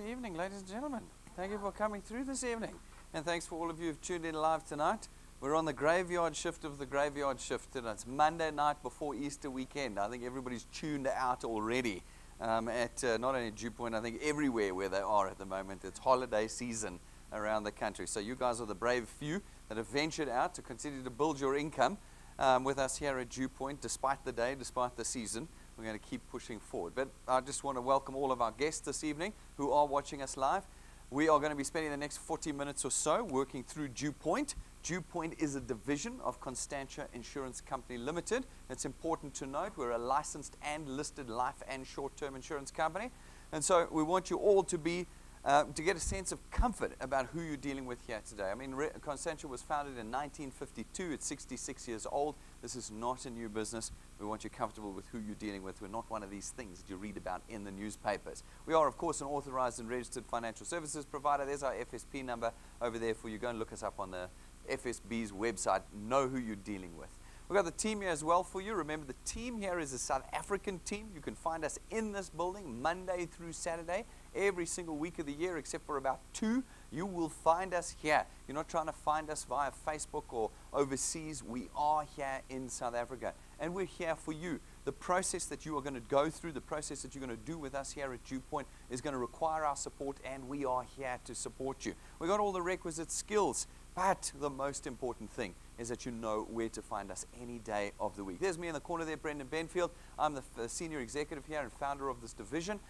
evening, ladies and gentlemen. Thank you for coming through this evening. And thanks for all of you who've tuned in live tonight. We're on the graveyard shift of the graveyard shift tonight. It's Monday night before Easter weekend. I think everybody's tuned out already at not only DuePoint, I think everywhere where they are at the moment. It's holiday season around the country. So you guys are the brave few that have ventured out to continue to build your income with us here at DuePoint, despite the day, despite the season. We're going to keep pushing forward. But I just want to welcome all of our guests this evening who are watching us live. We are going to be spending the next 40 minutes or so working through DuePoint. DuePoint is a division of Constantia Insurance Company Limited. It's important to note we're a licensed and listed life and short-term insurance company. And so we want you all to be to get a sense of comfort about who you're dealing with here today. I mean, Constantia was founded in 1952. It's 66 years old. This is not a new business. We want you comfortable with who you're dealing with. We're not one of these things that you read about in the newspapers. We are, of course, an authorized and registered financial services provider. There's our FSP number over there for you. Go and look us up on the FSB's website. Know who you're dealing with. We've got the team here as well for you. Remember, the team here is a South African team. You can find us in this building Monday through Saturday, every single week of the year, except for about 2. You will find us here. You're not trying to find us via Facebook or overseas. We are here in South Africa, and we're here for you. The process that you are going to go through, the process that you're going to do with us here at DuePoint is going to require our support, and we are here to support you. We've got all the requisite skills, but the most important thing is that you know where to find us any day of the week. There's me in the corner there, Brendan Benfield. I'm the senior executive here and founder of this division.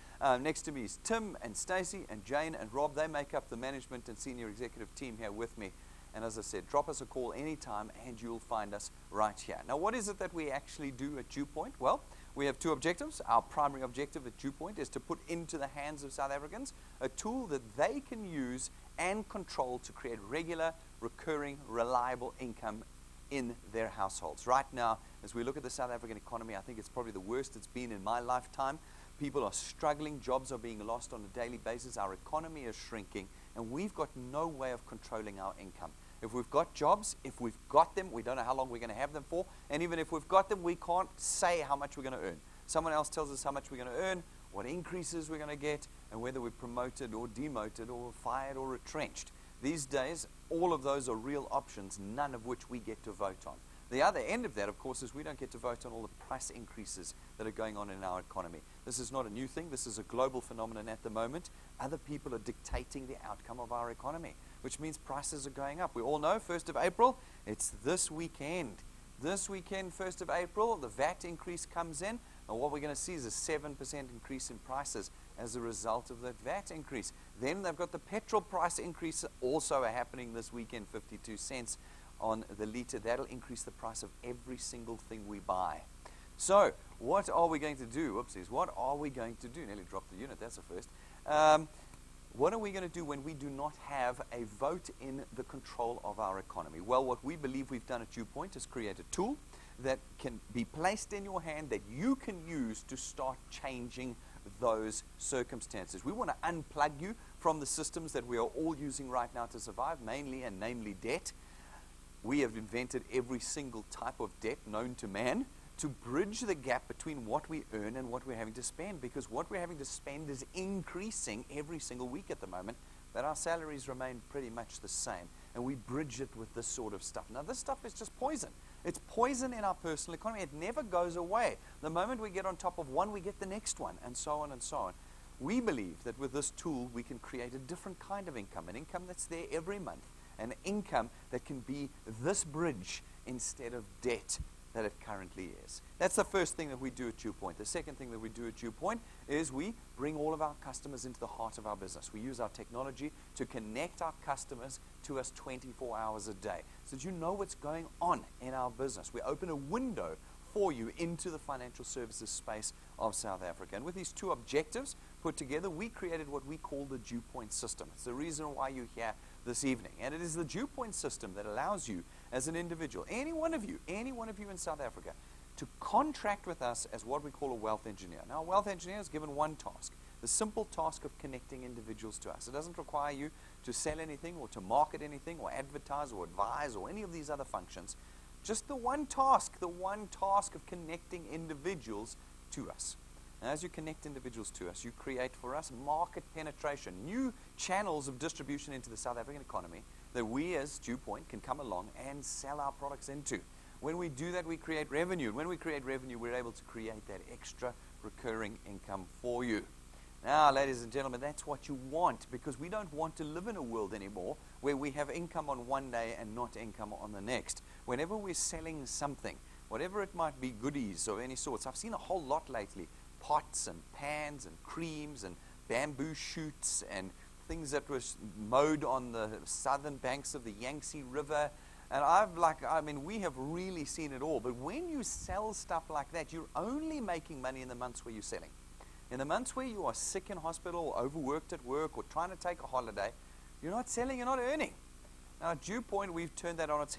Next to me is Tim and Stacey and Jane and Rob. They make up the management and senior executive team here with me. And as I said, drop us a call anytime and you'll find us right here. Now, what is it that we actually do at DuePoint? Well, we have 2 objectives. Our primary objective at DuePoint is to put into the hands of South Africans a tool that they can use and control to create regular, recurring, reliable income in their households. Right now, as we look at the South African economy, I think it's probably the worst it's been in my lifetime. People are struggling, jobs are being lost on a daily basis, our economy is shrinking, and we've got no way of controlling our income. If we've got jobs, if we've got them, we don't know how long we're going to have them for, and even if we've got them, we can't say how much we're going to earn. Someone else tells us how much we're going to earn, what increases we're going to get, and whether we're promoted or demoted or fired or retrenched. These days, all of those are real options, none of which we get to vote on. The other end of that, of course, is we don't get to vote on all the price increases that are going on in our economy. This is not a new thing. This is a global phenomenon at the moment. Other people are dictating the outcome of our economy, which means prices are going up. We all know 1st of April, it's this weekend. This weekend, 1st of April, the VAT increase comes in, and what we're going to see is a 7% increase in prices as a result of that VAT increase. Then they've got the petrol price increase also happening this weekend, 52 cents on the litre. That'll increase the price of every single thing we buy. So what are we going to do? Whoopsies. What are we going to do? Nearly dropped the unit. That's a first. What are we going to do when we do not have a vote in the control of our economy? Well, what we believe we've done at DuePoint is create a tool that can be placed in your hand that you can use to start changing those circumstances. We want to unplug you from the systems that we are all using right now to survive, mainly and namely debt. We have invented every single type of debt known to man to bridge the gap between what we earn and what we're having to spend, because what we're having to spend is increasing every single week at the moment, but our salaries remain pretty much the same, and we bridge it with this sort of stuff. Now, this stuff is just poison. It's poison in our personal economy. It never goes away. The moment we get on top of one, we get the next one, and so on and so on. We believe that with this tool, we can create a different kind of income, an income that's there every month, an income that can be this bridge instead of debt that it currently is. That's the first thing that we do at DuePoint. The second thing that we do at DuePoint is we bring all of our customers into the heart of our business. We use our technology to connect our customers to us 24 hours a day so that you know what's going on in our business. We open a window for you into the financial services space of South Africa. And with these 2 objectives put together, we created what we call the DuePoint system. It's the reason why you're here this evening. And it is the DuePoint system that allows you as an individual, any one of you in South Africa, to contract with us as what we call a wealth engineer. Now, a wealth engineer is given one task, the simple task of connecting individuals to us. It doesn't require you to sell anything or to market anything or advertise or advise or any of these other functions. Just the one task of connecting individuals to us. And as you connect individuals to us, you create for us market penetration, new channels of distribution into the South African economy that we as DuePoint can come along and sell our products into. When we do that, we create revenue. When we create revenue, we're able to create that extra recurring income for you. Now, ladies and gentlemen, that's what you want, because we don't want to live in a world anymore where we have income on one day and not income on the next. Whenever we're selling something, whatever it might be, goodies of any sorts, I've seen a whole lot lately, pots and pans and creams and bamboo shoots and things that was mowed on the southern banks of the Yangtze River. And we have really seen it all. But when you sell stuff like that, you're only making money in the months where you're selling. In the months where you are sick in hospital or overworked at work or trying to take a holiday, you're not selling, you're not earning. Now at DuePoint, we've turned that on its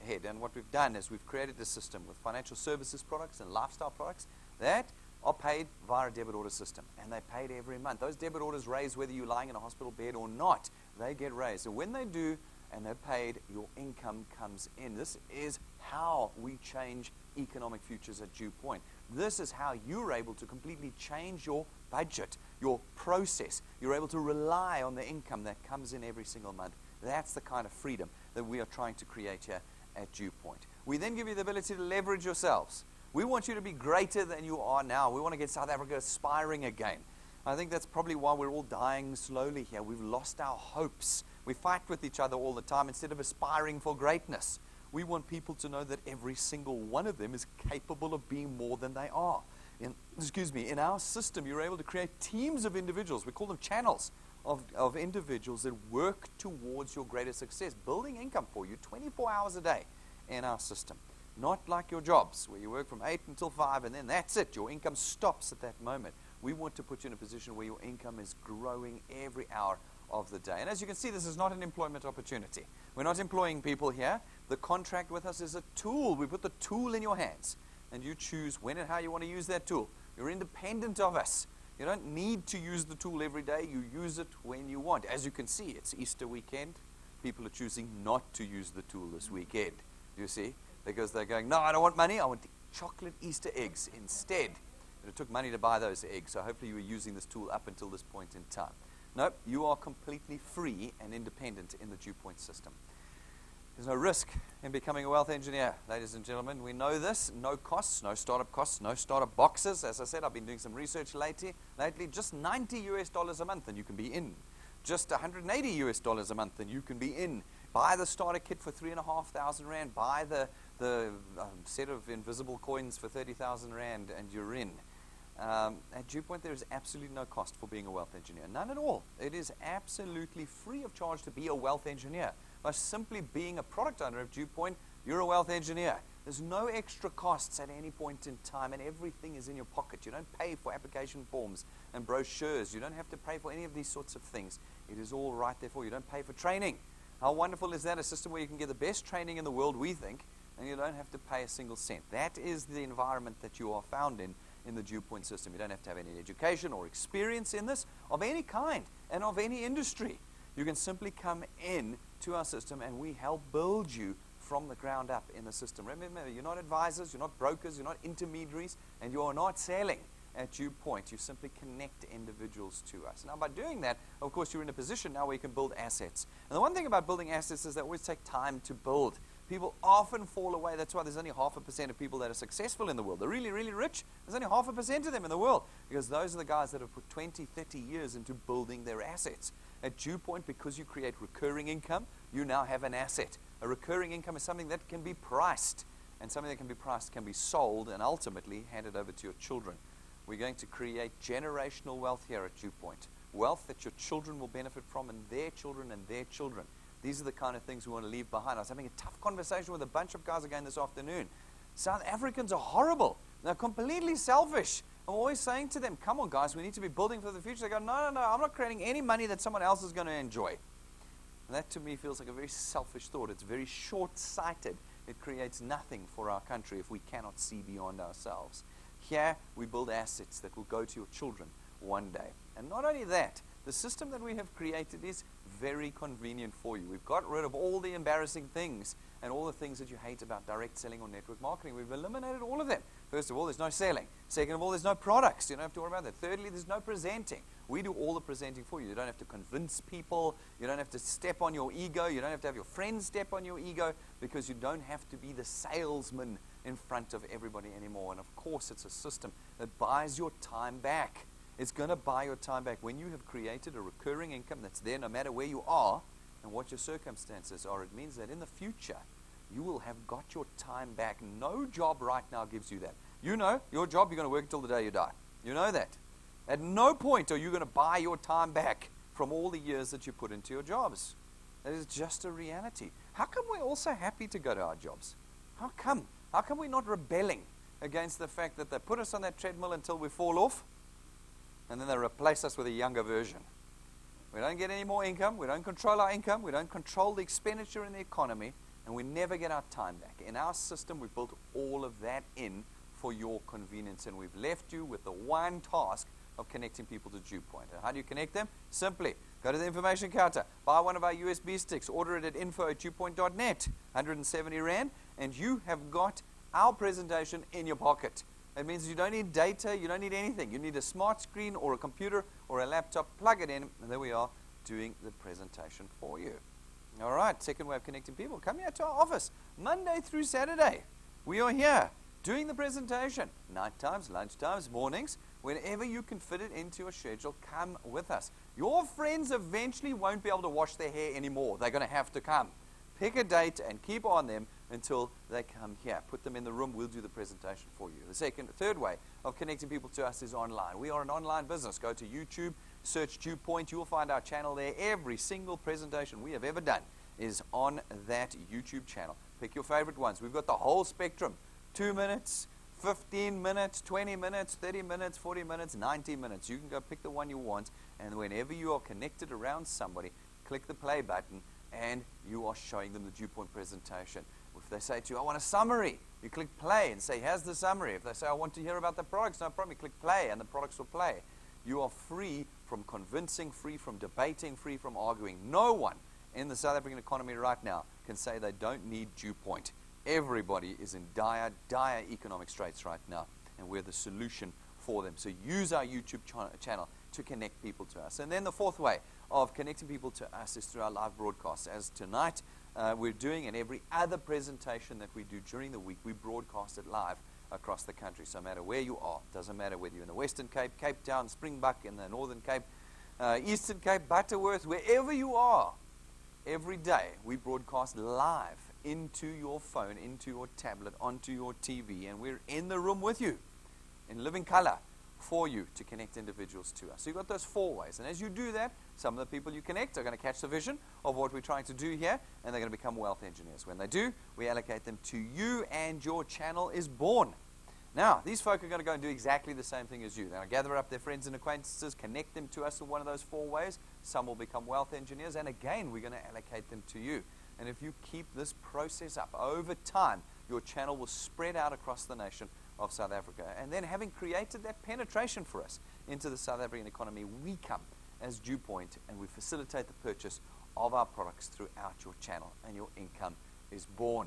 head. And what we've done is we've created a system with financial services products and lifestyle products that are paid via a debit order system. And they're paid every month. Those debit orders raise whether you're lying in a hospital bed or not. They get raised. So when they do and they're paid, your income comes in. This is how we change economic futures at DuePoint. This is how you're able to completely change your budget, your process. You're able to rely on the income that comes in every single month. That's the kind of freedom that we are trying to create here at DuePoint. We then give you the ability to leverage yourselves. We want you to be greater than you are now. We want to get South Africa aspiring again. I think that's probably why we're all dying slowly here. We've lost our hopes. We fight with each other all the time instead of aspiring for greatness. We want people to know that every single one of them is capable of being more than they are. In our system, you're able to create teams of individuals. We call them channels of individuals that work towards your greater success, building income for you 24 hours a day in our system. Not like your jobs, where you work from 8 until 5, and then that's it. Your income stops at that moment. We want to put you in a position where your income is growing every hour of the day. And as you can see, this is not an employment opportunity. We're not employing people here. The contract with us is a tool. We put the tool in your hands, and you choose when and how you want to use that tool. You're independent of us. You don't need to use the tool every day. You use it when you want. As you can see, it's Easter weekend. People are choosing not to use the tool this weekend. You see? Because they're going, no, I don't want money. I want chocolate Easter eggs instead. But it took money to buy those eggs, so hopefully you were using this tool up until this point in time. No, you are completely free and independent in the DuePoint system. There's no risk in becoming a wealth engineer, ladies and gentlemen. We know this. No costs, no startup boxes. As I said, I've been doing some research lately. Just $90 a month and you can be in. Just $180 a month and you can be in. Buy the starter kit for 3,500 Rand. Buy the set of invisible coins for 30,000 Rand and you're in. At DuePoint, there is absolutely no cost for being a wealth engineer. None at all. It is absolutely free of charge to be a wealth engineer. By simply being a product owner of DuePoint, you're a wealth engineer. There's no extra costs at any point in time, and everything is in your pocket. You don't pay for application forms and brochures. You don't have to pay for any of these sorts of things. It is all right there for you. You don't pay for training. How wonderful is that? A system where you can get the best training in the world, we think, and you don't have to pay a single cent. That is the environment that you are found in the DuePoint system. You don't have to have any education or experience in this of any kind and of any industry. You can simply come in to our system and we help build you from the ground up in the system. Remember, you're not advisors, you're not brokers, you're not intermediaries, and you are not selling at DuePoint. You simply connect individuals to us. Now, by doing that, of course, you're in a position now where you can build assets. And the one thing about building assets is they always take time to build. People often fall away. That's why there's only 0.5% of people that are successful in the world. They're really, really rich. There's only 0.5% of them in the world, because those are the guys that have put 20, 30 years into building their assets. At DuePoint, because you create recurring income, you now have an asset. A recurring income is something that can be priced, and something that can be priced can be sold and ultimately handed over to your children. We're going to create generational wealth here at DuePoint, wealth that your children will benefit from, and their children and their children. These are the kind of things we want to leave behind. I was having a tough conversation with a bunch of guys again this afternoon. South Africans are horrible. They're completely selfish. I'm always saying to them, come on guys, we need to be building for the future. They go, no, I'm not creating any money that someone else is going to enjoy. And that to me feels like a very selfish thought. It's very short-sighted. It creates nothing for our country if we cannot see beyond ourselves. Here, we build assets that will go to your children one day. And not only that, the system that we have created is very convenient for you. We've got rid of all the embarrassing things and all the things that you hate about direct selling or network marketing. We've eliminated all of them. First of all, there's no selling. Second of all, there's no products. You don't have to worry about that. Thirdly, there's no presenting. We do all the presenting for you. You don't have to convince people. You don't have to step on your ego. You don't have to have your friends step on your ego, because you don't have to be the salesman in front of everybody anymore. And of course, it's a system that buys your time back. It's going to buy your time back. When you have created a recurring income that's there no matter where you are and what your circumstances are, it means that in the future, you will have got your time back. No job right now gives you that. You know, your job, you're going to work until the day you die. You know that. At no point are you going to buy your time back from all the years that you put into your jobs. That is just a reality. How come we're all so happy to go to our jobs? How come? How come we're not rebelling against the fact that they put us on that treadmill until we fall off, and then they replace us with a younger version? We don't get any more income. We don't control our income. We don't control the expenditure in the economy, and we never get our time back. In our system, we've built all of that in for your convenience, and we've left you with the one task of connecting people to DuePoint. And how do you connect them? Simply go to the information counter, buy one of our USB sticks, order it at info@DuePoint.net, 170 Rand, and you have got our presentation in your pocket. That means you don't need data, you don't need anything. You need a smart screen or a computer or a laptop, plug it in, and there we are doing the presentation for you. All right, second way of connecting people. Come here to our office, Monday through Saturday. We are here doing the presentation, night times, lunch times, mornings. Whenever you can fit it into your schedule, come with us. Your friends eventually won't be able to wash their hair anymore. They're going to have to come. Pick a date and keep on them until they come here. Put them in the room. We'll do the presentation for you. The third way of connecting people to us is online. We are an online business. Go to YouTube, search DuePoint. You will find our channel there. Every single presentation we have ever done is on that YouTube channel. Pick your favorite ones. We've got the whole spectrum. 2 minutes, 15 minutes, 20 minutes, 30 minutes, 40 minutes, 90 minutes. You can go pick the one you want, and whenever you are connected around somebody, click the play button, and you are showing them the DuePoint presentation. If they say to you, I want a summary, you click play and say, here's the summary. If they say, I want to hear about the products, no problem, you click play, and the products will play. You are free from convincing, free from debating, free from arguing. No one in the South African economy right now can say they don't need DuePoint. Everybody is in dire, dire economic straits right now, and we're the solution for them. So use our YouTube channel to connect people to us. And then the fourth way of connecting people to us is through our live broadcasts. As tonight we're doing, and every other presentation that we do during the week, we broadcast it live across the country. So no matter where you are, doesn't matter whether you're in the Western Cape, Cape Town, Springbok, in the Northern Cape, Eastern Cape, Butterworth, wherever you are, every day we broadcast live into your phone, into your tablet, onto your TV, and we're in the room with you in living color for you to connect individuals to us. So you've got those four ways, and as you do that, some of the people you connect are going to catch the vision of what we're trying to do here, and they're going to become wealth engineers. When they do, we allocate them to you, and your channel is born. Now, these folk are going to go and do exactly the same thing as you. They're going to gather up their friends and acquaintances, connect them to us in one of those four ways. Some will become wealth engineers, and again, we're going to allocate them to you. And if you keep this process up over time, your channel will spread out across the nation of South Africa. And then, having created that penetration for us into the South African economy, we come as DuePoint and we facilitate the purchase of our products throughout your channel, and your income is born.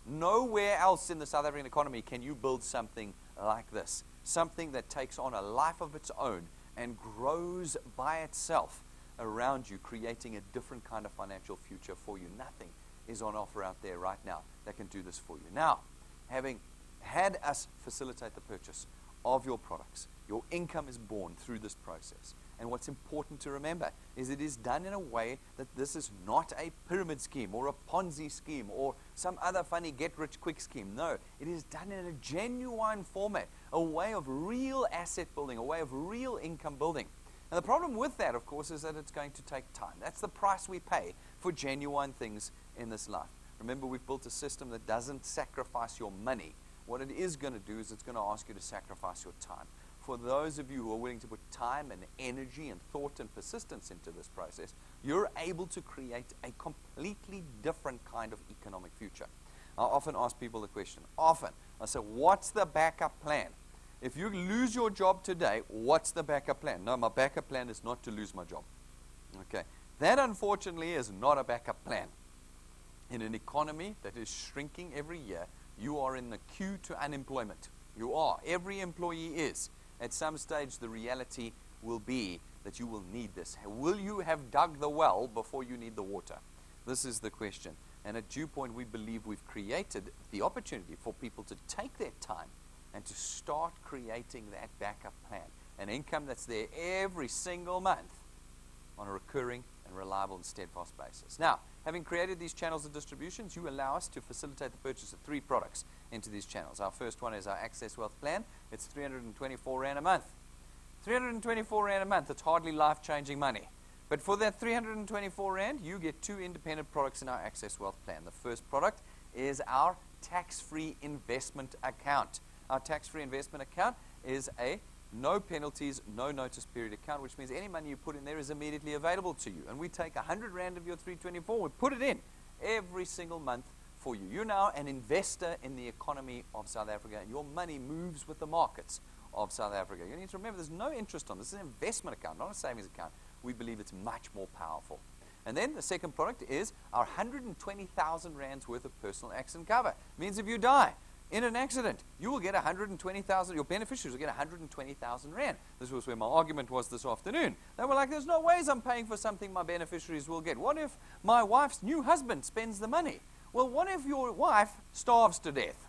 Nowhere else in the South African economy can you build something like this, something that takes on a life of its own and grows by itself around you, creating a different kind of financial future for you. Nothing is on offer out there right now that can do this for you. Now, having had us facilitate the purchase of your products, your income is born through this process. And what's important to remember is it is done in a way that this is not a pyramid scheme or a Ponzi scheme or some other funny get-rich-quick scheme. No, it is done in a genuine format, a way of real asset building, a way of real income building. And the problem with that, of course, is that it's going to take time. That's the price we pay for genuine things in this life. Remember, we've built a system that doesn't sacrifice your money. What it is going to do is it's going to ask you to sacrifice your time. For those of you who are willing to put time and energy and thought and persistence into this process, you're able to create a completely different kind of economic future. I often ask people the question, I say, what's the backup plan? If you lose your job today, what's the backup plan? No, my backup plan is not to lose my job. Okay, that unfortunately is not a backup plan. In an economy that is shrinking every year, you are in the queue to unemployment. You are. Every employee is. At some stage, the reality will be that you will need this. Will you have dug the well before you need the water? This is the question. And at DuePoint, we believe we've created the opportunity for people to take their time and to start creating that backup plan. An income that's there every single month on a recurring and reliable and steadfast basis. Now, having created these channels of distributions, you allow us to facilitate the purchase of 3 products into these channels. Our first one is our Access Wealth Plan. It's 324 Rand a month. 324 Rand a month, it's hardly life-changing money. But for that 324 Rand, you get 2 independent products in our Access Wealth Plan. The first product is our tax-free investment account. Our tax-free investment account is a no penalties, no notice period account, which means any money you put in there is immediately available to you. And we take 100 Rand of your 324, we put it in every single month for you. You're now an investor in the economy of South Africa, and your money moves with the markets of South Africa. You need to remember there's no interest on this. This is an investment account, not a savings account. We believe it's much more powerful. And then the second product is our 120,000 Rands worth of personal accident cover. It means if you die in an accident, you will get 120,000, your beneficiaries will get 120,000 Rand. This was where my argument was this afternoon. They were like, there's no ways I'm paying for something my beneficiaries will get. What if my wife's new husband spends the money? Well, what if your wife starves to death?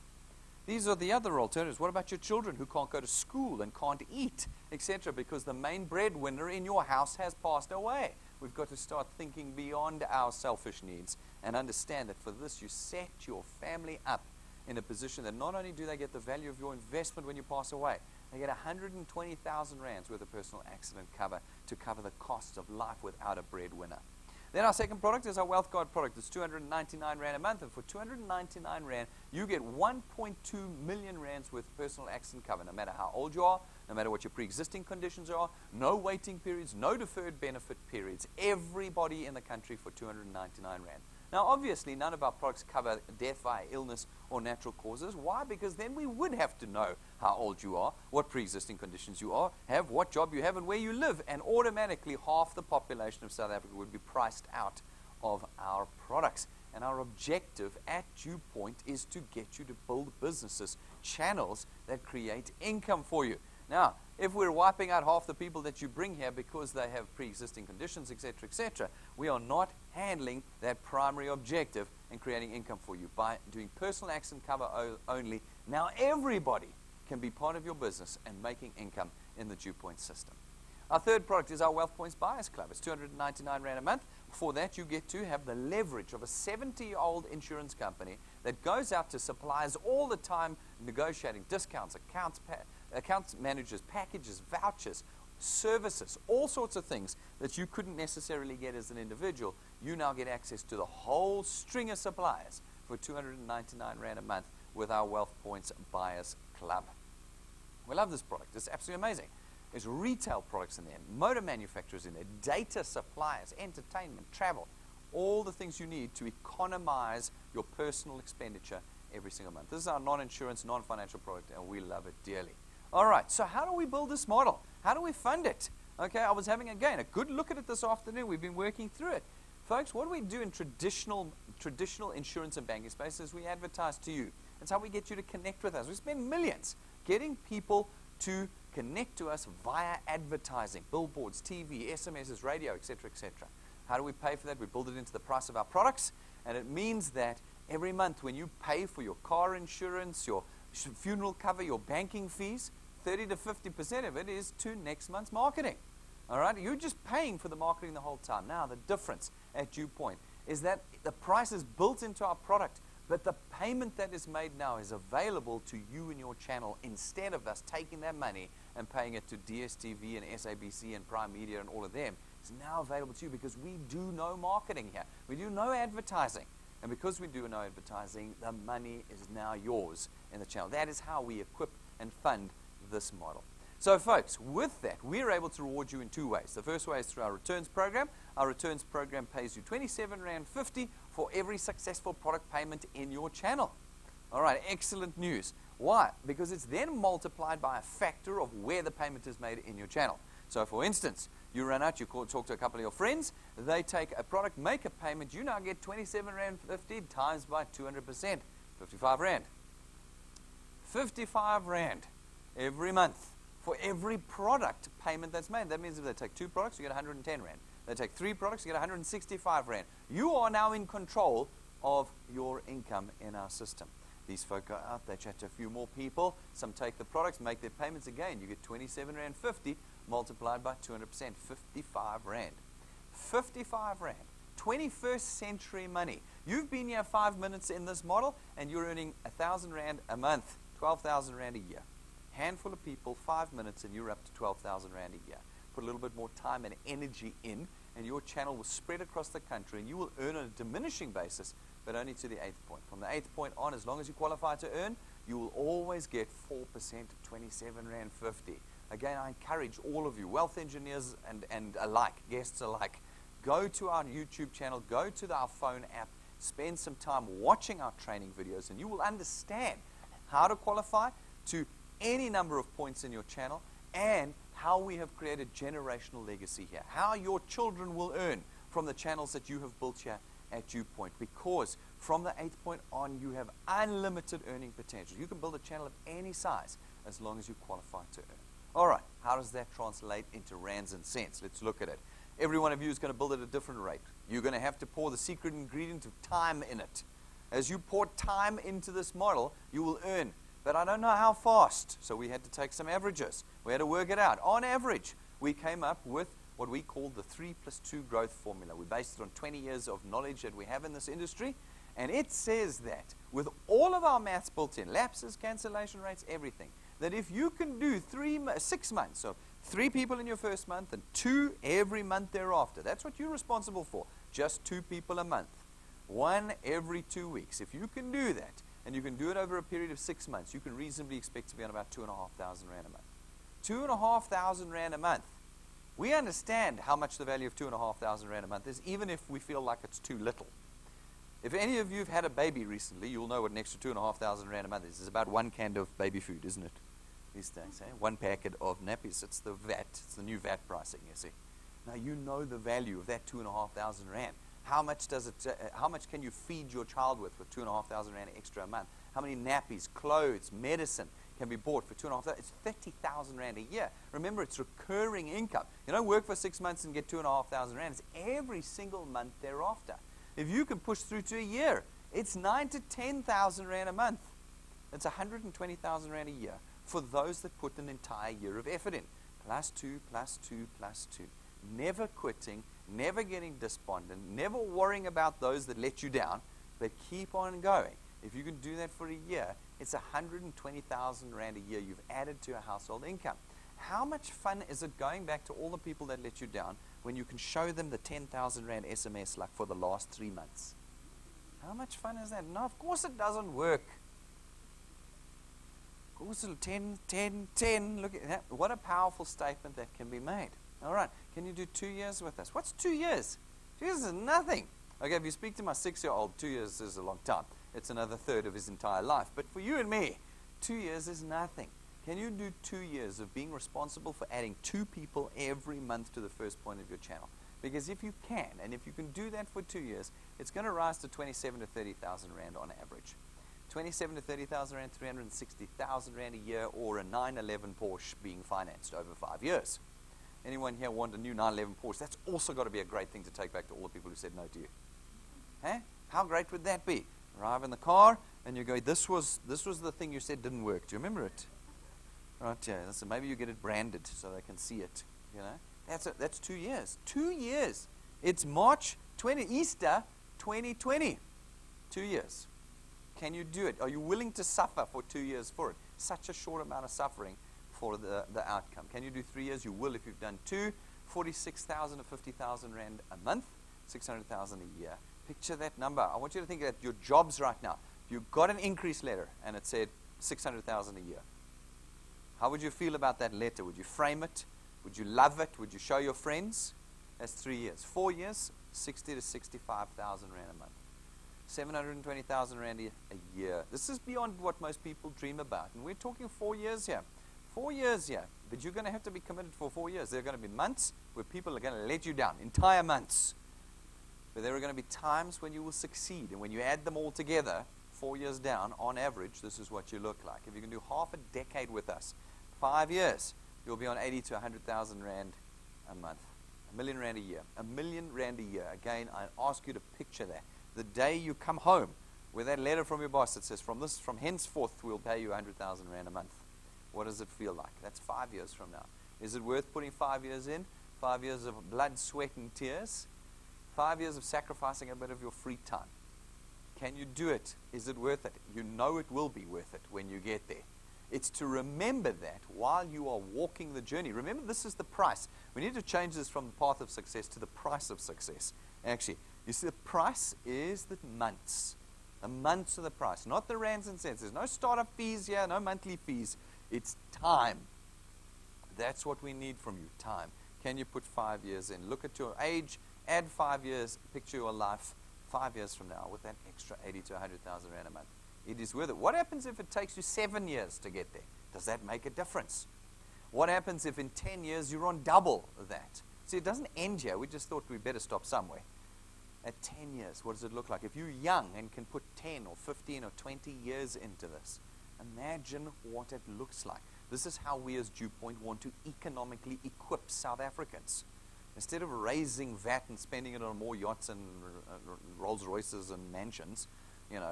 These are the other alternatives. What about your children who can't go to school and can't eat, etc., because the main breadwinner in your house has passed away? We've got to start thinking beyond our selfish needs and understand that for this you set your family up in a position that not only do they get the value of your investment when you pass away, they get 120,000 Rands worth of personal accident cover to cover the costs of life without a breadwinner. Then our second product is our Wealth Guard product. It's 299 Rand a month, and for 299 Rand, you get 1.2 million Rands worth of personal accident cover, no matter how old you are, no matter what your pre-existing conditions are, no waiting periods, no deferred benefit periods. Everybody in the country for 299 Rand. Now, obviously, none of our products cover death via illness or natural causes. Why? Because then we would have to know how old you are, what pre-existing conditions you have, what job you have, and where you live. And automatically, half the population of South Africa would be priced out of our products. And our objective at DuePoint is to get you to build businesses, channels that create income for you. Now, if we're wiping out half the people that you bring here because they have pre-existing conditions, etc., we are not handling that primary objective and creating income for you by doing personal accident cover only. Now everybody can be part of your business and making income in the DuePoint system. Our third product is our Wealth Points Buyers Club. It's 299 Rand a month. For that, you get to have the leverage of a 70-year-old insurance company that goes out to suppliers all the time, negotiating discounts, accounts managers, packages, vouchers, services, all sorts of things that you couldn't necessarily get as an individual. You now get access to the whole string of suppliers for 299 Rand a month with our Wealth Points Buyers Club. We love this product. It's absolutely amazing. There's retail products in there, motor manufacturers in there, data suppliers, entertainment, travel, all the things you need to economize your personal expenditure every single month. This is our non-insurance, non-financial product, and we love it dearly. All right, so how do we build this model? How do we fund it? Okay, I was having, again, a good look at it this afternoon. We've been working through it. Folks, what do we do in traditional insurance and banking spaces? We advertise to you. That's how we get you to connect with us. We spend millions getting people to connect to us via advertising, billboards, TV, SMSs, radio, etc., etc. How do we pay for that? We build it into the price of our products, and it means that every month when you pay for your car insurance, your funeral cover, your banking fees, 30 to 50% of it is to next month's marketing. All right? You're just paying for the marketing the whole time. Now, the difference at DuePoint is that the price is built into our product, but the payment that is made now is available to you and your channel instead of us taking that money and paying it to DSTV and SABC and Prime Media and all of them. It's now available to you because we do no marketing here. We do no advertising. And because we do no advertising, the money is now yours in the channel. That is how we equip and fund this model. So folks, with that, we're able to reward you in 2 ways. The first way is through our returns program. Our returns program pays you 27.50 Rand for every successful product payment in your channel. All right, excellent news. Why? Because it's then multiplied by a factor of where the payment is made in your channel. So for instance, you run out, you talk to a couple of your friends, they take a product, make a payment, you now get 27.50 Rand times by 200%, 55 Rand. 55 Rand every month for every product payment that's made. That means if they take 2 products, you get 110 Rand. They take 3 products, you get 165 Rand. You are now in control of your income in our system. These folk go out, they chat to a few more people. Some take the products, make their payments again. You get 27 Rand 50 multiplied by 200%, 55 Rand. 55 Rand. 21st century money. You've been here 5 minutes in this model, and you're earning 1,000 Rand a month, 12,000 Rand a year. Handful of people, 5 minutes, and you're up to 12,000 Rand a year. Put a little bit more time and energy in, and your channel will spread across the country, and you will earn on a diminishing basis, but only to the 8th point. From the 8th point on, as long as you qualify to earn, you will always get 4% of 27 Rand 50. Again, I encourage all of you, wealth engineers and alike, guests alike, go to our YouTube channel, go to our phone app, spend some time watching our training videos, and you will understand how to qualify to any number of points in your channel and how we have created generational legacy here, how your children will earn from the channels that you have built here at DuePoint, because from the 8th point on, you have unlimited earning potential. You can build a channel of any size as long as you qualify to earn. All right, how does that translate into rands and cents? Let's look at it. Every one of you is going to build at a different rate. You're going to have to pour the secret ingredient of time in it. As you pour time into this model, you will earn. But I don't know how fast, so we had to take some averages. We had to work it out. On average, we came up with what we call the 3+2 growth formula. We based it on 20 years of knowledge that we have in this industry, and it says that with all of our maths built in, lapses, cancellation rates, everything, that if you can do 6 months, so 3 people in your first month and 2 every month thereafter, that's what you're responsible for, just 2 people a month, 1 every 2 weeks. If you can do that, and you can do it over a period of 6 months, you can reasonably expect to be on about 2,500 Rand a month. 2,500 Rand a month. We understand how much the value of 2,500 Rand a month is, even if we feel like it's too little. If any of you have had a baby recently, you'll know what an extra 2,500 Rand a month is. It's about 1 can of baby food, isn't it? These days, 1 packet of nappies. It's the VAT. It's the new VAT pricing, you see. Now you know the value of that 2,500 Rand. How much does it? How much can you feed your child with 2,500 Rand extra a month? How many nappies, clothes, medicine can be bought for 2,500? It's 30,000 Rand a year. Remember, it's recurring income. You don't work for 6 months and get 2,500 Rand. It's every single month thereafter. If you can push through to a year, it's 9,000 to 10,000 Rand a month. It's 120,000 Rand a year for those that put an entire year of effort in. Plus 2, plus 2, plus 2. Never quitting, never getting despondent, never worrying about those that let you down, but keep on going. If you can do that for a year, it's 120,000 Rand a year you've added to your household income. How much fun is it going back to all the people that let you down when you can show them the 10,000 Rand SMS like for the last 3 months? How much fun is that? No, of course it doesn't work. Of course it'll 10, 10, 10. Look at that. What a powerful statement that can be made. All right, can you do 2 years with us? What's 2 years? 2 years is nothing. Okay, if you speak to my 6-year-old, 2 years is a long time. It's another third of his entire life. But for you and me, 2 years is nothing. Can you do 2 years of being responsible for adding 2 people every month to the first point of your channel? Because if you can, and if you can do that for 2 years, it's going to rise to 27 to 30,000 Rand on average. 27 to 30,000 Rand, 360,000 Rand a year, or a 911 Porsche being financed over 5 years. Anyone here want a new 911 Porsche? That's also got to be a great thing to take back to all the people who said no to you. Huh? How great would that be? Arrive in the car, and you go, this was the thing you said didn't work. Do you remember it? Right, yeah. So maybe you get it branded so they can see it. You know, that's 2 years. 2 years. It's March 20, Easter 2020. 2 years. Can you do it? Are you willing to suffer for 2 years for it? Such a short amount of suffering for the outcome. Can you do 3 years? You will if you've done 2. 46,000 to 50,000 Rand a month, 600,000 a year. Picture that number. I want you to think that your jobs right now. If you got an increase letter and it said 600,000 a year, how would you feel about that letter? Would you frame it? Would you love it? Would you show your friends? That's 3 years. 4 years, 60 to 65,000 Rand a month. 720,000 Rand a year. This is beyond what most people dream about. And we're talking 4 years here. 4 years here. But you're going to have to be committed for 4 years. There are going to be months where people are going to let you down. Entire months. But there are going to be times when you will succeed. And when you add them all together, 4 years down, on average, this is what you look like. If you can do half a decade with us, 5 years, you'll be on 80 to 100,000 Rand a month. R1 million a year. R1 million a year. Again, I ask you to picture that. The day you come home with that letter from your boss that says, from henceforth, we'll pay you 100,000 Rand a month. What does it feel like? That's 5 years from now. Is it worth putting 5 years in? 5 years of blood, sweat, and tears? 5 years of sacrificing a bit of your free time? Can you do it? Is it worth it? You know it will be worth it when you get there. It's to remember that while you are walking the journey. Remember, this is the price. We need to change this from the path of success to the price of success. Actually, you see, the price is the months. The months are the price, not the rands and cents. There's no startup fees here, no monthly fees. It's time. That's what we need from you, time. Can you put 5 years in? Look at your age, add 5 years, picture your life 5 years from now with that extra 80 to 100,000 Rand a month. It is worth it. What happens if it takes you 7 years to get there? Does that make a difference? What happens if in 10 years you're on double that? See, it doesn't end here. We just thought we'd better stop somewhere. At 10 years, what does it look like? If you're young and can put 10 or 15 or 20 years into this, imagine what it looks like. This is how we as DuePoint want to economically equip South Africans. Instead of raising VAT and spending it on more yachts and Rolls Royces and mansions,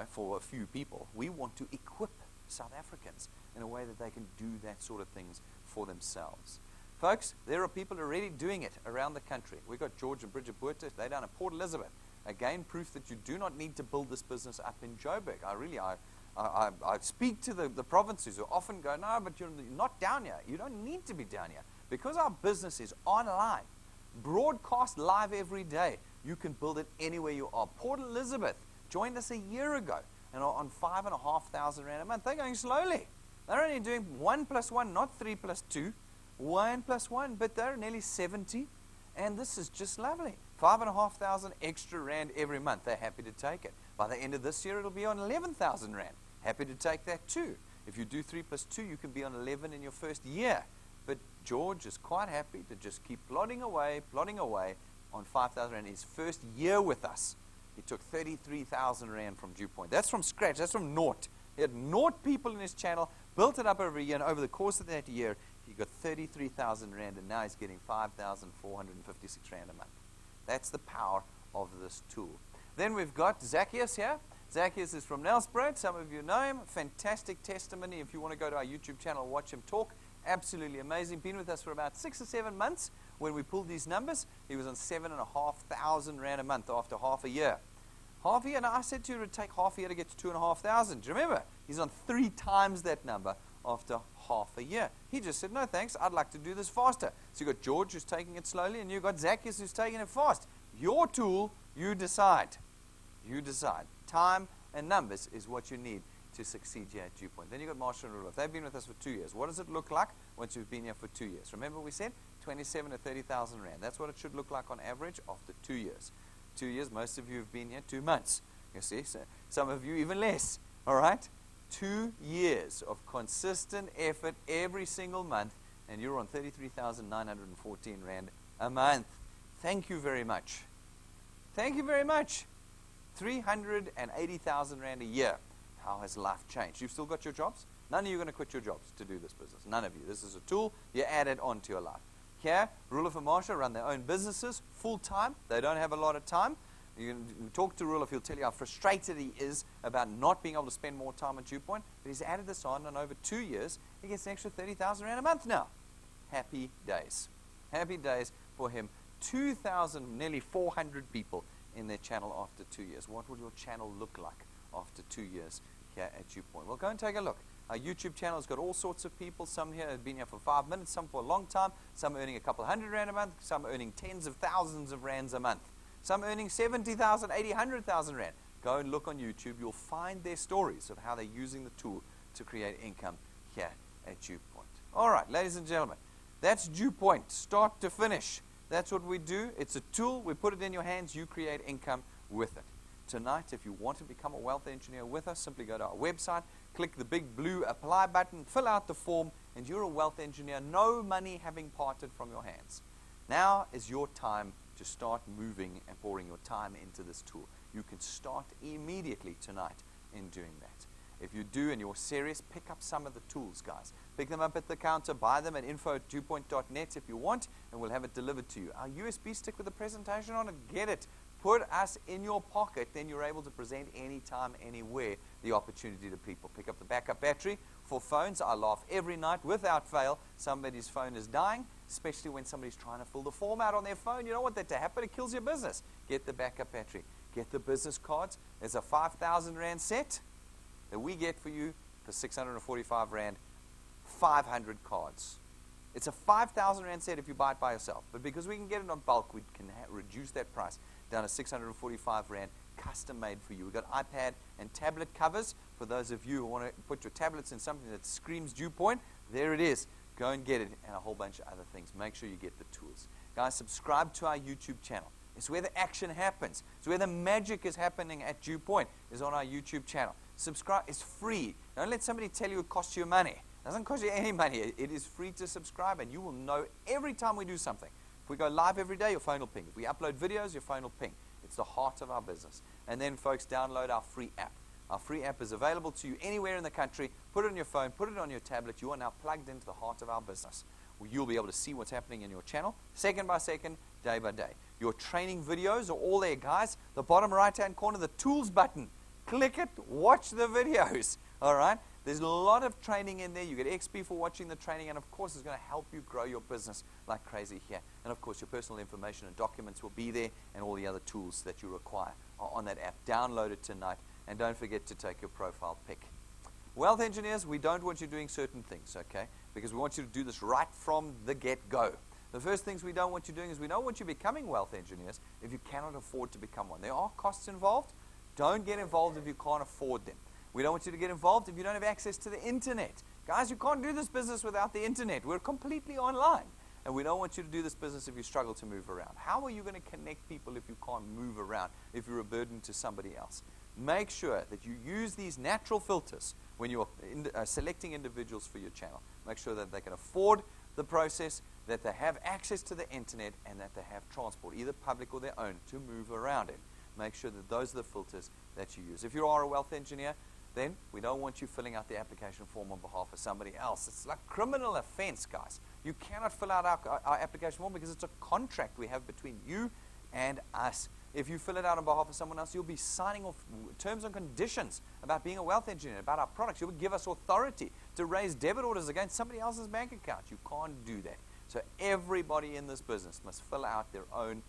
for a few people, we want to equip South Africans in a way that they can do that sort of things for themselves. Folks, there are people already doing it around the country. We've got George and Bridget Boerter. They're down at Port Elizabeth. Again, proof that you do not need to build this business up in Joburg. I speak to the provinces who often go, no, but you're not down here. You don't need to be down here. Because our business is online, broadcast live every day, you can build it anywhere you are. Port Elizabeth joined us a year ago and are on 5,500 Rand a month. They're going slowly. They're only doing 1 + 1, not 3 + 2. 1 + 1, but they're nearly 70. And this is just lovely. 5,500 extra Rand every month. They're happy to take it. By the end of this year, it'll be on 11,000 Rand. Happy to take that too. If you do 3 + 2, you can be on 11 in your first year. But George is quite happy to just keep plodding away on 5,000 Rand his first year with us. He took 33,000 Rand from DuePoint. That's from scratch. That's from naught. He had naught people in his channel, built it up over a year, and over the course of that year, he got 33,000 Rand, and now he's getting 5,456 Rand a month. That's the power of this tool. Then we've got Zacchaeus here. Zacchaeus is from Nelspruit. Some of you know him. Fantastic testimony. If you want to go to our YouTube channel and watch him talk, absolutely amazing. Been with us for about 6 or 7 months. When we pulled these numbers, he was on 7,500 Rand a month after half a year. Half a year. Now, I said to you it would take half a year to get to 2,500. Do you remember? He's on 3 times that number after half a year. He just said, no thanks, I'd like to do this faster. So you've got George who's taking it slowly, and you've got Zacchaeus who's taking it fast. Your tool, you decide. You decide. Time and numbers is what you need to succeed here at DuePoint. Then you've got Marshall and Rudolph. They've been with us for 2 years. What does it look like once you've been here for 2 years? Remember we said 27 to 30,000 Rand. That's what it should look like on average after 2 years. 2 years, most of you have been here 2 months. You see, so some of you even less. All right? 2 years of consistent effort every single month, and you're on 33,914 Rand a month. Thank you very much. Thank you very much. 380,000 Rand a year. How has life changed? You've still got your jobs? None of you are going to quit your jobs to do this business. None of you. This is a tool. You add it onto your life. Here, Rudolph and Marsha run their own businesses full-time. They don't have a lot of time. You can talk to Rudolph. He'll tell you how frustrated he is about not being able to spend more time at DuePoint. But he's added this on, and over 2 years, he gets an extra 30,000 Rand a month now. Happy days. Happy days for him. 2,000, nearly 400 people in their channel after 2 years. What will your channel look like after 2 years here at DuePoint? Well, go and take a look. Our YouTube channel has got all sorts of people. Some here have been here for 5 minutes, some for a long time, some earning a couple hundred Rand a month, some earning tens of thousands of Rands a month, some earning 70,000, 80, 100,000 Rand. Go and look on YouTube. You'll find their stories of how they're using the tool to create income here at DuePoint. All right, ladies and gentlemen, that's DuePoint, start to finish. That's what we do. It's a tool. We put it in your hands. You create income with it. Tonight, if you want to become a wealth engineer with us, simply go to our website, click the big blue apply button, fill out the form, and you're a wealth engineer, no money having parted from your hands. Now is your time to start moving and pouring your time into this tool. You can start immediately tonight in doing that. If you do and you're serious, pick up some of the tools, guys. Pick them up at the counter, buy them at info@DuePoint.net if you want, and we'll have it delivered to you. Our USB stick with the presentation on it, get it. Put us in your pocket, then you're able to present anytime, anywhere, the opportunity to people. Pick up the backup battery for phones. I laugh every night, without fail, somebody's phone is dying, especially when somebody's trying to fill the form out on their phone. You don't want that to happen. It kills your business. Get the backup battery. Get the business cards. There's a 5,000 Rand set that we get for you for 645 Rand, 500 cards. It's a 5,000 Rand set if you buy it by yourself. But because we can get it on bulk, we can reduce that price down to 645 Rand, custom made for you. We've got iPad and tablet covers for those of you who want to put your tablets in something that screams DuePoint. There it is. Go and get it, and a whole bunch of other things. Make sure you get the tools. Guys, subscribe to our YouTube channel. It's where the action happens. It's where the magic is happening at DuePoint, is on our YouTube channel. Subscribe. It's free. Don't let somebody tell you it costs you money. It doesn't cost you any money. It is free to subscribe, and you will know every time we do something. If we go live every day, your phone will ping. If we upload videos, your phone will ping. It's the heart of our business. And then, folks, download our free app. Our free app is available to you anywhere in the country. Put it on your phone. Put it on your tablet. You are now plugged into the heart of our business. You'll be able to see what's happening in your channel, second by second, day by day. Your training videos are all there, guys. The bottom right-hand corner, the tools button. Click it. Watch the videos. All right? There's a lot of training in there. You get XP for watching the training, and of course, it's going to help you grow your business like crazy here. And of course, your personal information and documents will be there, and all the other tools that you require are on that app. Download it tonight, and don't forget to take your profile pic. Wealth engineers, we don't want you doing certain things, okay? Because we want you to do this right from the get-go. The first things we don't want you doing is we don't want you becoming wealth engineers if you cannot afford to become one. There are costs involved. Don't get involved if you can't afford them. We don't want you to get involved if you don't have access to the internet. Guys, you can't do this business without the internet. We're completely online. And we don't want you to do this business if you struggle to move around. How are you going to connect people if you can't move around, if you're a burden to somebody else? Make sure that you use these natural filters when you're selecting individuals for your channel. Make sure that they can afford the process, that they have access to the internet, and that they have transport, either public or their own, to move around in. Make sure that those are the filters that you use. If you are a wealth engineer, then we don't want you filling out the application form on behalf of somebody else. It's like criminal offense, guys. You cannot fill out our application form because it's a contract we have between you and us. If you fill it out on behalf of someone else, you'll be signing off terms and conditions about being a wealth engineer, about our products. You'll give us authority to raise debit orders against somebody else's bank account. You can't do that. So everybody in this business must fill out their own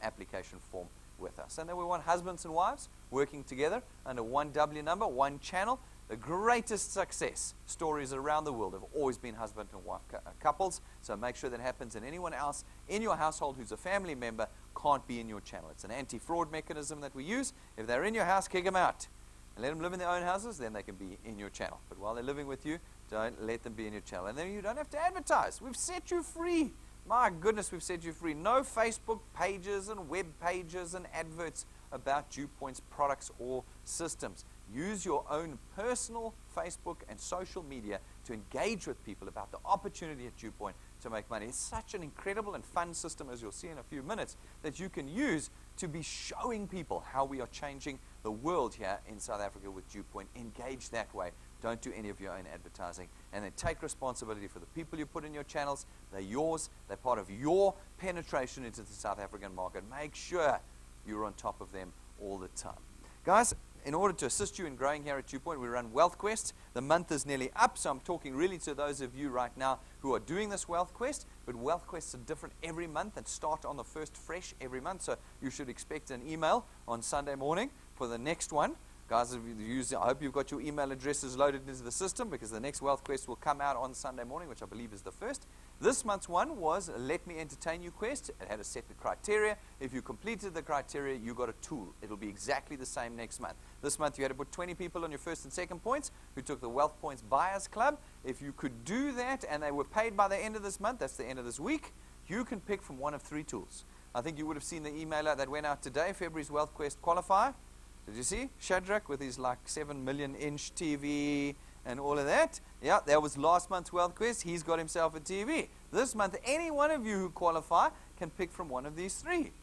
application form with us. And then we want husbands and wives working together under one W number, one channel. The greatest success stories around the world have always been husband and wife couples. So make sure that happens, and anyone else in your household who's a family member can't be in your channel. It's an anti-fraud mechanism that we use. If they're in your house, kick them out and let them live in their own houses, then they can be in your channel. But while they're living with you, don't let them be in your channel. And then you don't have to advertise. We've set you free. My goodness, we've set you free. No Facebook pages and web pages and adverts about DuePoint's products or systems. Use your own personal Facebook and social media to engage with people about the opportunity at DuePoint to make money. It's such an incredible and fun system, as you'll see in a few minutes, that you can use to be showing people how we are changing the world here in South Africa with DuePoint. Engage that way. Don't do any of your own advertising. And then take responsibility for the people you put in your channels. They're yours. They're part of your penetration into the South African market. Make sure you're on top of them all the time. Guys, in order to assist you in growing here at DuePoint, we run Wealth Quest. The month is nearly up, so I'm talking really to those of you right now who are doing this Wealth Quest. But Wealth Quests are different every month and start on the first fresh every month. So you should expect an email on Sunday morning for the next one. Guys, I hope you've got your email addresses loaded into the system, because the next Wealth Quest will come out on Sunday morning, which I believe is the first. This month's one was Let Me Entertain You Quest. It had a set of criteria. If you completed the criteria, you got a tool. It'll be exactly the same next month. This month you had to put 20 people on your first and second points who took the Wealth Points Buyers Club. If you could do that and they were paid by the end of this month, that's the end of this week, you can pick from one of 3 tools. I think you would have seen the emailer that went out today, February's Wealth Quest qualifier. Did you see? Shadrach with his like 7 million inch TV and all of that. Yeah, that was last month's Wealth Quest. He's got himself a TV. This month, any one of you who qualify can pick from one of these 3.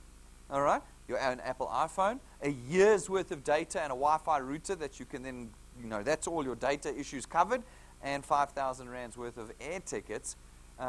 all right, your own Apple iPhone, a year's worth of data and a Wi-Fi router that you can then, that's all your data issues covered, and 5,000 rands worth of air tickets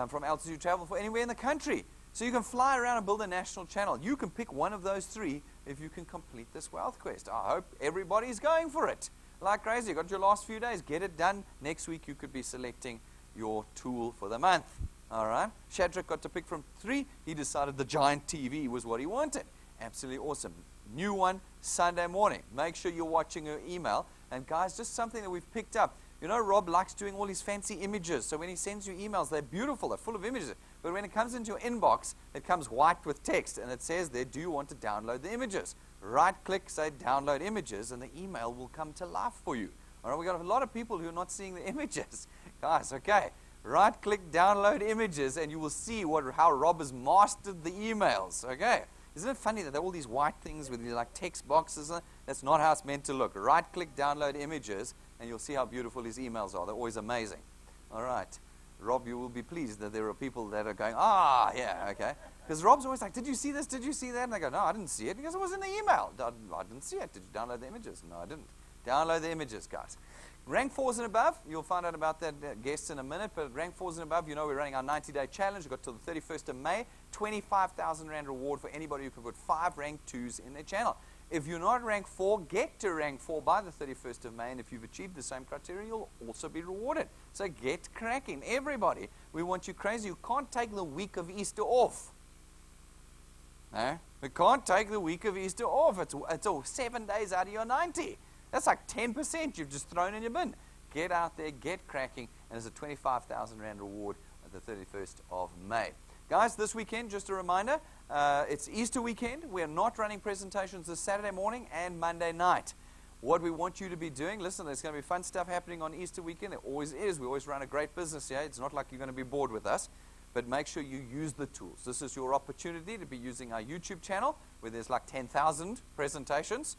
from Altitude Travel for anywhere in the country. So you can fly around and build a national channel. You can pick one of those three if you can complete this wealth quest. I hope everybody's going for it like crazy. You got your last few days. Get it done. Next week you could be selecting your tool for the month. All right. Shadrach got to pick from 3. He decided the giant TV was what he wanted. Absolutely awesome. New one Sunday morning. Make sure you're watching your email. And guys, just something that we've picked up. Rob likes doing all these fancy images. So when he sends you emails, they're beautiful. They're full of images. But when it comes into your inbox, it comes white with text. And it says there, do you want to download the images? Right-click, say download images, and the email will come to life for you. All right, we've got a lot of people who are not seeing the images. Guys, okay. Right-click, download images, and you will see how Rob has mastered the emails. Okay. Isn't it funny that there are all these white things with these like text boxes? That's not how it's meant to look. Right-click, download images, and you'll see how beautiful his emails are. They're always amazing. All right. Rob, you will be pleased that there are people that are going, yeah, okay. Because Rob's always like, did you see this? Did you see that? And I go, no, I didn't see it. He goes, it was in the email. I didn't see it. Did you download the images? No, I didn't. Download the images, guys. Rank 4s and above, you'll find out about that guests in a minute, but rank 4s and above, we're running our 90-day challenge. We've got till the 31st of May, 25,000 Rand reward for anybody who can put 5 rank 2s in their channel. If you're not rank 4, get to rank 4 by the 31st of May, and if you've achieved the same criteria, you'll also be rewarded. So get cracking. Everybody, we want you crazy. You can't take the week of Easter off. No? We can't take the week of Easter off. It's all 7 days out of your 90. That's like 10% you've just thrown in your bin. Get out there, get cracking, and there's a 25,000 Rand reward at the 31st of May. Guys, this weekend, just a reminder, it's Easter weekend. We're not running presentations this Saturday morning and Monday night. What we want you to be doing, listen, there's going to be fun stuff happening on Easter weekend. There always is. We always run a great business here. It's not like you're going to be bored with us. But make sure you use the tools. This is your opportunity to be using our YouTube channel where there's like 10,000 presentations.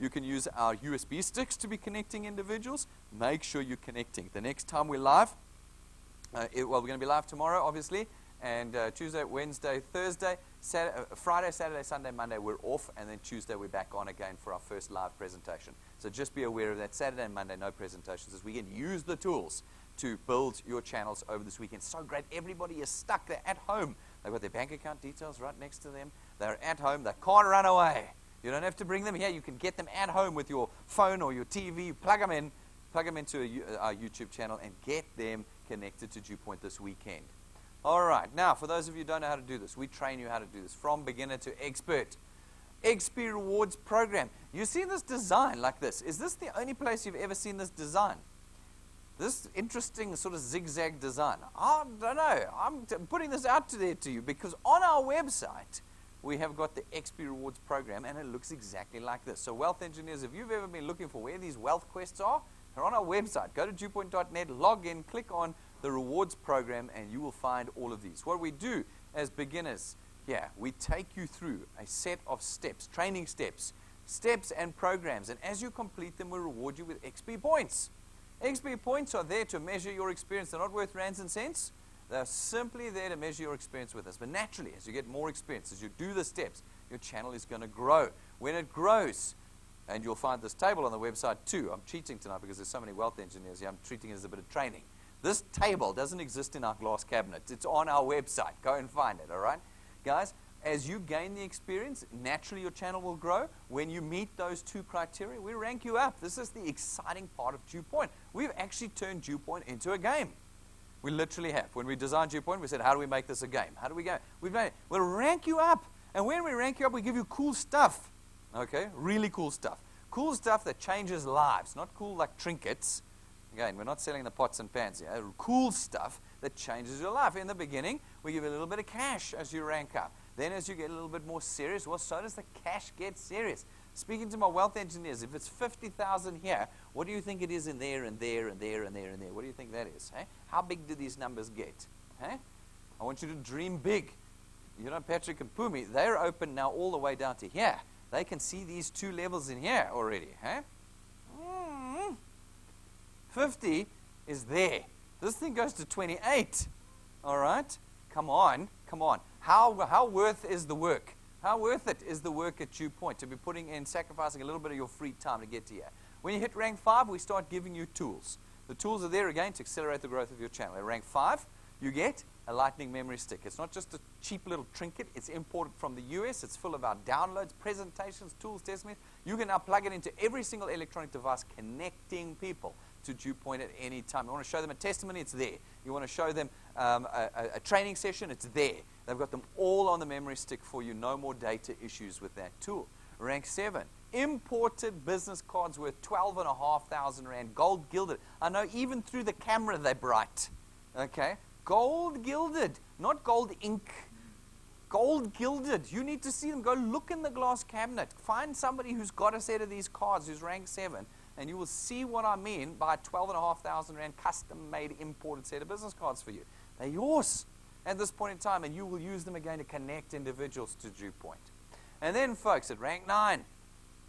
You can use our USB sticks to be connecting individuals. Make sure you're connecting. The next time we're live, we're going to be live tomorrow, obviously, and Tuesday, Wednesday, Thursday, Friday, Saturday, Sunday, Monday, we're off, and then Tuesday we're back on again for our first live presentation. So just be aware of that. Saturday and Monday, no presentations this weekend. Use the tools to build your channels over this weekend. So great. Everybody is stuck. They're at home. They've got their bank account details right next to them. They're at home. They can't run away. You don't have to bring them here. You can get them at home with your phone or your TV. Plug them into our YouTube channel and get them connected to DuePoint this weekend. All right. Now, for those of you who don't know how to do this, we train you how to do this from beginner to expert. XP Rewards Program. You see this design like this. Is this the only place you've ever seen this design? This interesting sort of zigzag design. I don't know. I'm putting this out there to you because on our website, we have got the XP Rewards Program, and it looks exactly like this. So wealth engineers, if you've ever been looking for where these wealth quests are, they're on our website. Go to DuePoint.net, log in, click on the Rewards Program, and you will find all of these. What we do as beginners, we take you through a set of steps, training steps and programs, and as you complete them, we reward you with XP points. XP points are there to measure your experience. They're not worth rands and cents. They're simply there to measure your experience with us. But naturally, as you get more experience, as you do the steps, your channel is going to grow. When it grows, and you'll find this table on the website too. I'm cheating tonight because there's so many wealth engineers here. I'm treating it as a bit of training. This table doesn't exist in our glass cabinet. It's on our website. Go and find it, all right? Guys, as you gain the experience, naturally your channel will grow. When you meet those 2 criteria, we rank you up. This is the exciting part of DuePoint. We've actually turned DuePoint into a game. We literally have. When we designed DuePoint, we said, how do we make this a game? How do we go? We'll rank you up. And when we rank you up, we give you cool stuff. Okay? Really cool stuff. Cool stuff that changes lives. Not cool like trinkets. Again, we're not selling the pots and pans here. Cool stuff that changes your life. In the beginning, we give you a little bit of cash as you rank up. Then as you get a little bit more serious, well, so does the cash get serious. Speaking to my wealth engineers, if it's 50,000 here, what do you think it is in there and there and there and there and there? What do you think that is? Hey? How big do these numbers get? Hey? I want you to dream big. Patrick and Pumi, they're open now all the way down to here. They can see these 2 levels in here already. Hey? 50 is there. This thing goes to 28. All right? Come on. How worth is the work? How worth it is the work at DuePoint to be putting in, sacrificing a little bit of your free time to get to here? When you hit rank 5, we start giving you tools. The tools are there again to accelerate the growth of your channel. At rank 5, you get a lightning memory stick. It's not just a cheap little trinket. It's imported from the US. It's full of our downloads, presentations, tools, testimonies. You can now plug it into every single electronic device, connecting people to DuePoint at any time. You want to show them a testimony, it's there. You want to show them a training session, it's there. They've got them all on the memory stick for you. No more data issues with that tool. Rank 7, imported business cards worth 12,500 Rand, gold gilded. I know even through the camera they're bright. Okay? Gold gilded, not gold ink. Gold gilded. You need to see them. Go look in the glass cabinet. Find somebody who's got a set of these cards who's rank 7, and you will see what I mean by a 12,500 Rand custom-made imported set of business cards for you. They're yours at this point in time, and you will use them again to connect individuals to DuePoint. And then, folks, at rank 9,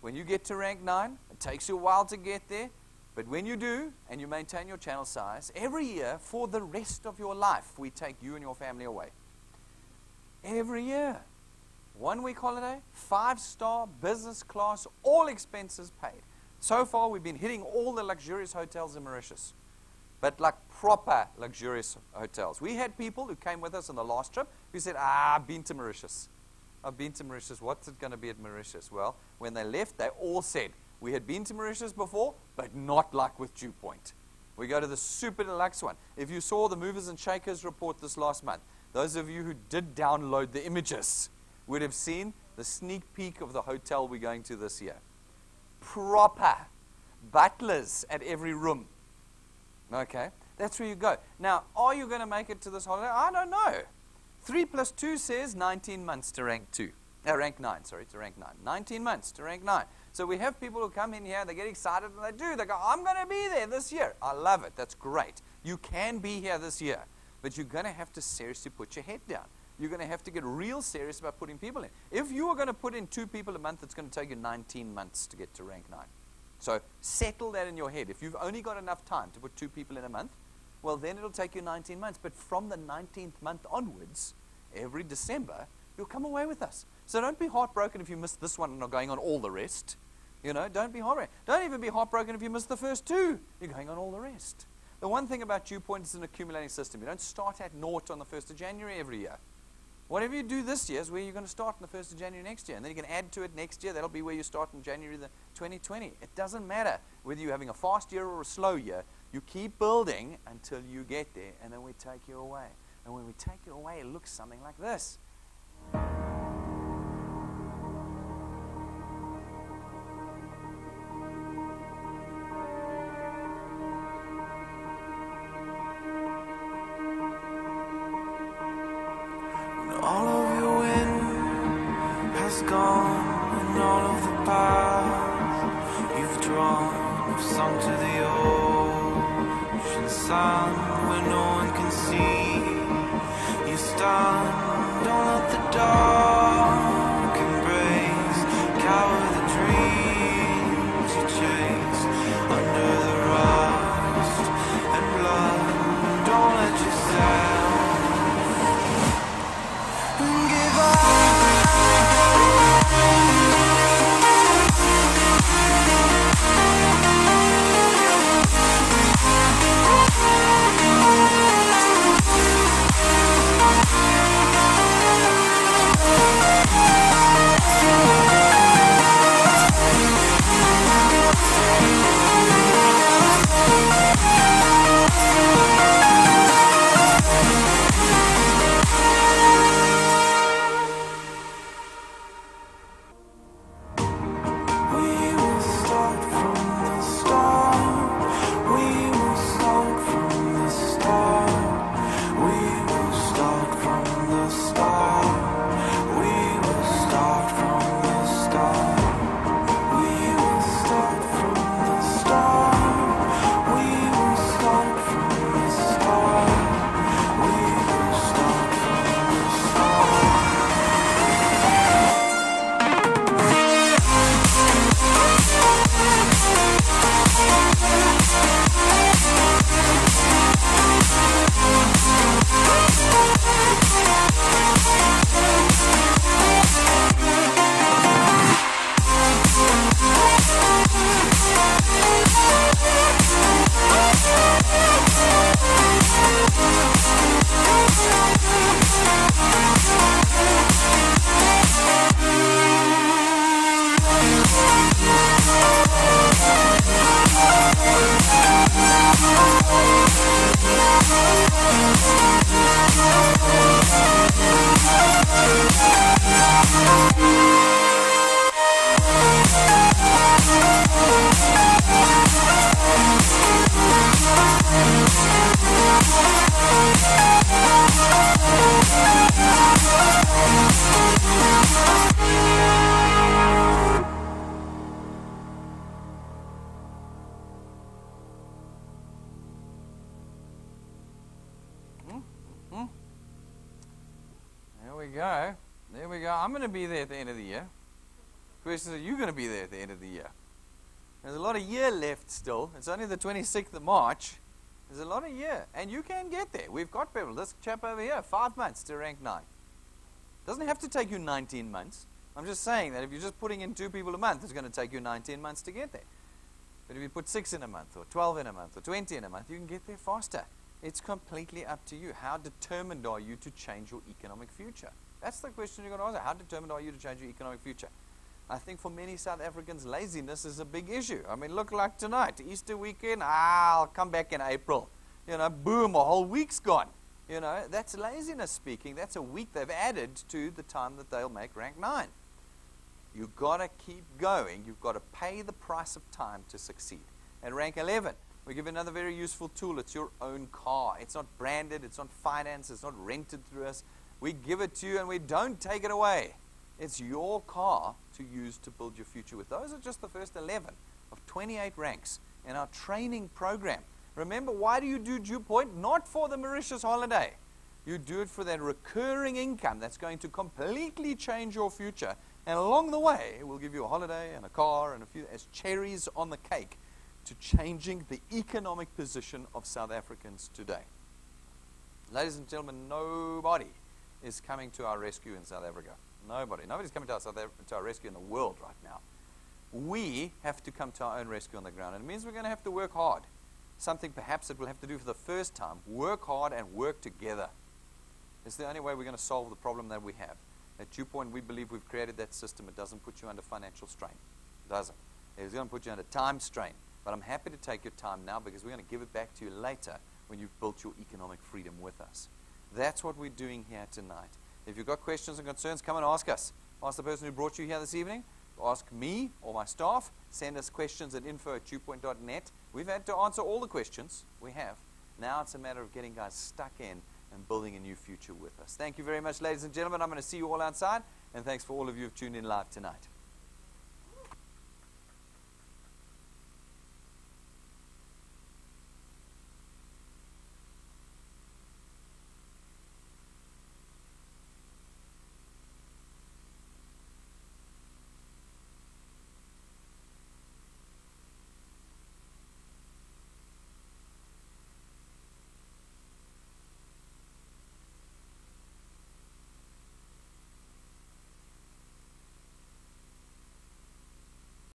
when you get to rank 9, it takes you a while to get there, but when you do, and you maintain your channel size, every year for the rest of your life, we take you and your family away. Every year. 1-week holiday, 5-star, business class, all expenses paid. So far, we've been hitting all the luxurious hotels in Mauritius, but like proper luxurious hotels. We had people who came with us on the last trip who said, I've been to Mauritius. I've been to Mauritius. What's it going to be at Mauritius? Well, when they left, they all said, we had been to Mauritius before, but not like with DuePoint. We go to the super deluxe one. If you saw the Movers and Shakers report this last month, those of you who did download the images would have seen the sneak peek of the hotel we're going to this year. Proper butlers at every room. Okay, that's where you go. Now, are you going to make it to this holiday? I don't know. 3 plus 2 says 19 months to rank 2. Rank 9, sorry, to rank 9. 19 months to rank 9. So we have people who come in here, they get excited, and they do. They go, I'm going to be there this year. I love it. That's great. You can be here this year, but you're going to have to seriously put your head down. You're going to have to get real serious about putting people in. If you are going to put in 2 people a month, it's going to take you 19 months to get to rank 9. So settle that in your head. If you've only got enough time to put 2 people in a month, well, then it'll take you 19 months. But from the 19th month onwards, every December, you'll come away with us. So don't be heartbroken if you miss this one and are going on all the rest. You know, don't be heartbroken. Don't even be heartbroken if you miss the first 2. You're going on all the rest. The one thing about DuePoint is an accumulating system. You don't start at 0 on the 1st of January every year. Whatever you do this year is where you're going to start on the 1st of January next year. And then you can add to it next year. That'll be where you start in January 2020. It doesn't matter whether you're having a fast year or a slow year. You keep building until you get there, and then we take you away. And when we take you away, it looks something like this. All of your wind has gone, and all of the paths you've drawn have sunk to the ocean sun where no one can see. You stand, don't let the dark embrace, cower the dreams you chase under the rust and blood. Don't let yourself give up. There we go. There we go. I'm going to be there at the end of the year. Question is, are you going to be there at the end of the year? There's a lot of year left still. It's only the 26th of March. There's a lot of year. And you can get there. We've got people. This chap over here, 5 months to rank 9. Doesn't have to take you 19 months. I'm just saying that if you're just putting in 2 people a month, it's going to take you 19 months to get there. But if you put 6 in a month, or 12 in a month, or 20 in a month, you can get there faster. It's completely up to you. How determined are you to change your economic future? That's the question you're going to answer. How determined are you to change your economic future? I think for many South Africans, laziness is a big issue. I mean, look like tonight, Easter weekend, I'll come back in April. You know, boom, a whole week's gone. You know, that's laziness speaking. That's a week they've added to the time that they'll make rank 9. You've got to keep going. You've got to pay the price of time to succeed. At rank 11, we give you another very useful tool. It's your own car. It's not branded. It's not financed. It's not rented through us. We give it to you and we don't take it away. It's your car to use to build your future with. Those are just the first 11 of 28 ranks in our training program. Remember, why do you do DuePoint? Not for the Mauritius holiday. You do it for that recurring income that's going to completely change your future. And along the way, we'll give you a holiday and a car and a few as cherries on the cake to changing the economic position of South Africans today. Ladies and gentlemen, nobody is coming to our rescue in South Africa. Nobody. Nobody's coming to our rescue in the world right now. We have to come to our own rescue on the ground. And it means we're going to have to work hard. Something perhaps that we'll have to do for the first time. Work hard and work together. It's the only way we're going to solve the problem that we have. At DuePoint, we believe we've created that system. It doesn't put you under financial strain. It doesn't. It's going to put you under time strain. But I'm happy to take your time now because we're going to give it back to you later when you've built your economic freedom with us. That's what we're doing here tonight. If you've got questions and concerns, come and ask us. Ask the person who brought you here this evening. Ask me or my staff. Send us questions at info@duepoint.net. We've had to answer all the questions. We have. Now it's a matter of getting guys stuck in and building a new future with us. Thank you very much, ladies and gentlemen. I'm going to see you all outside. And thanks for all of you who've tuned in live tonight.